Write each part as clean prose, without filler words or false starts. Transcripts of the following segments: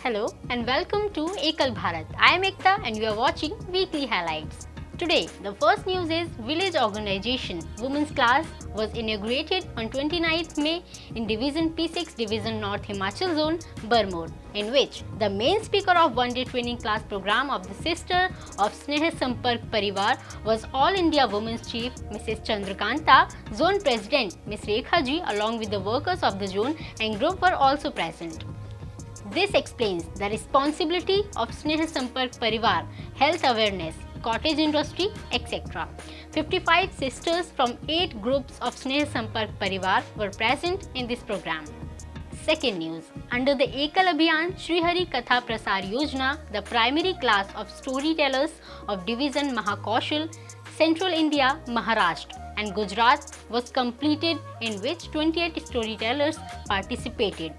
Hello and welcome to Ekal Bharat. I am Ekta and you are watching Weekly Highlights. Today, the first news is Village Organization Women's Class was inaugurated on 29th May in Division P6 Division North Himachal Zone, Barmor, in which the main speaker of one-day training class program of the Sister of Sneh Sampark Parivar was All India Women's Chief Mrs. Chandrakanta, Zone President Ms. Rekha Ji along with the workers of the zone and group were also present. This explains the responsibility of Sneh Sampark Parivar, health awareness, cottage industry, etc. 55 sisters from 8 groups of Sneh Sampark Parivar were present in this program. Second news, under the Ekal Abhiyan Shri Hari Katha Prasar Yojana, the primary class of storytellers of Division Mahakaushal, Central India, Maharashtra and Gujarat was completed, in which 28 storytellers participated.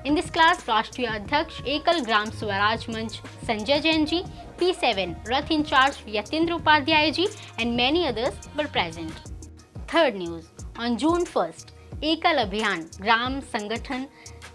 In this class, Rashtriya Adhyaksh Ekal Gram Swaraj Manch Sanjay Jain ji, P7 Rath in charge Yatindra Upadhyay ji and many others were present. Third news, on June 1st, Ekal Abhiyan Gram Sangathan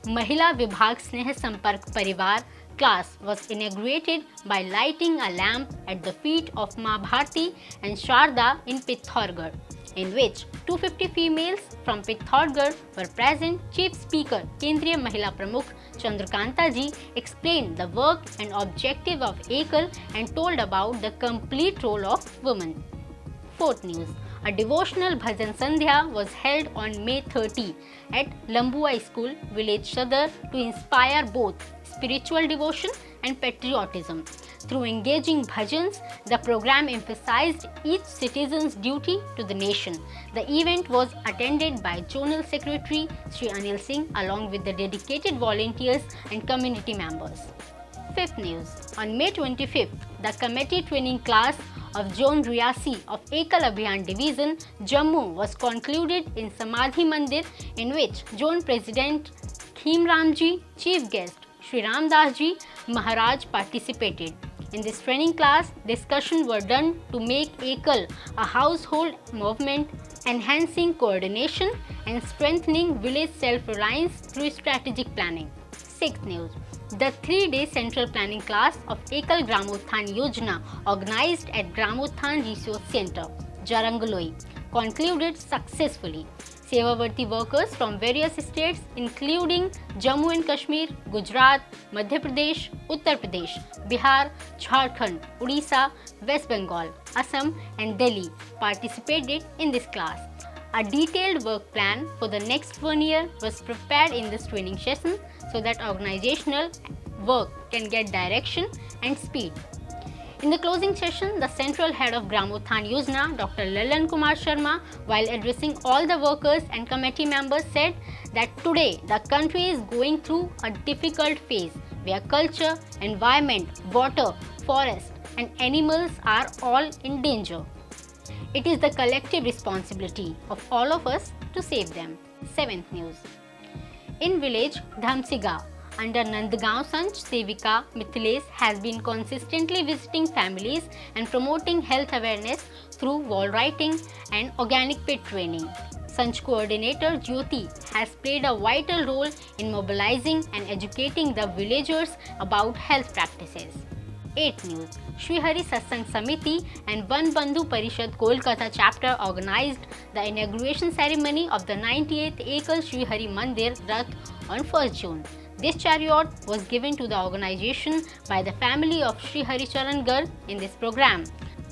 Mahila Vibhag Sneh Sampark Parivar class was inaugurated by lighting a lamp at the feet of Ma Bharti and Sharda in Pithaurgarh, in which 250 females from Pithaurgarh were present. Chief Speaker Kendriya Mahila Pramukh Chandrakanta ji explained the work and objective of Ekal and told about the complete role of women. Fourth news, a devotional Bhajan Sandhya was held on May 30 at Lambua School, village Sadar, to inspire both spiritual devotion and patriotism. Through engaging bhajans, the program emphasized each citizen's duty to the nation. The event was attended by Zonal Secretary Sri Anil Singh along with the dedicated volunteers and community members. Fifth news, on May 25th, the committee training class of Zone Riyasi of Ekal Abhiyan Division, Jammu was concluded in Samadhi Mandir, in which Zone President Kheem Ramji, Chief Guest Sri Ram Das Ji Maharaj participated. In this training class, discussions were done to make Ekal a household movement, enhancing coordination and strengthening village self-reliance through strategic planning. Sixth news, the 3-day central planning class of Ekal Gramothan Yojana organized at Gramothan Resource Center, Jarangaloi, concluded successfully. Sevavarti workers from various states including Jammu and Kashmir, Gujarat, Madhya Pradesh, Uttar Pradesh, Bihar, Jharkhand, Odisha, West Bengal, Assam and Delhi participated in this class. A detailed work plan for the next 1 year was prepared in this training session so that organizational work can get direction and speed. In the closing session, the central head of Gramothan Yojana, Dr. Lalan Kumar Sharma, while addressing all the workers and committee members, said that today the country is going through a difficult phase where culture, environment, water, forest and animals are all in danger. It is the collective responsibility of all of us to save them. Seventh news, in village Dhamsiga, under Nandgaon Sanch, Sevika Mithilesh has been consistently visiting families and promoting health awareness through wall writing and organic pit training. Sanch coordinator Jyoti has played a vital role in mobilizing and educating the villagers about health practices. 8th news, Shri Hari Satsang Samiti and Van Bandhu Parishad Kolkata chapter organized the inauguration ceremony of the 98th Ekal Shri Hari Mandir Rath on 1st June. This chariot was given to the organization by the family of Sri Haricharan Garg in this program.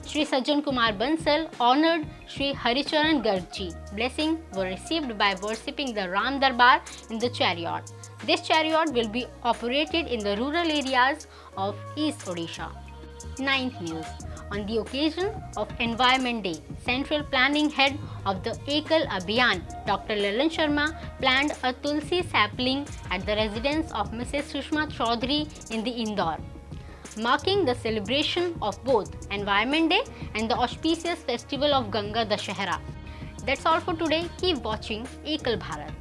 Sri Sajjan Kumar Bansal honored Sri Haricharan Garg ji. Blessings were received by worshipping the Ram Darbar in the chariot. This chariot will be operated in the rural areas of East Odisha. 9th news, on the occasion of Environment Day, Central Planning Head of the Ekal Abhiyan, Dr. Lalan Sharma, planned a Tulsi sapling at the residence of Mrs. Sushma Chaudhary in the Indore, marking the celebration of both Environment Day and the auspicious festival of Ganga Dashehra. That's all for today. Keep watching Ekal Bharat.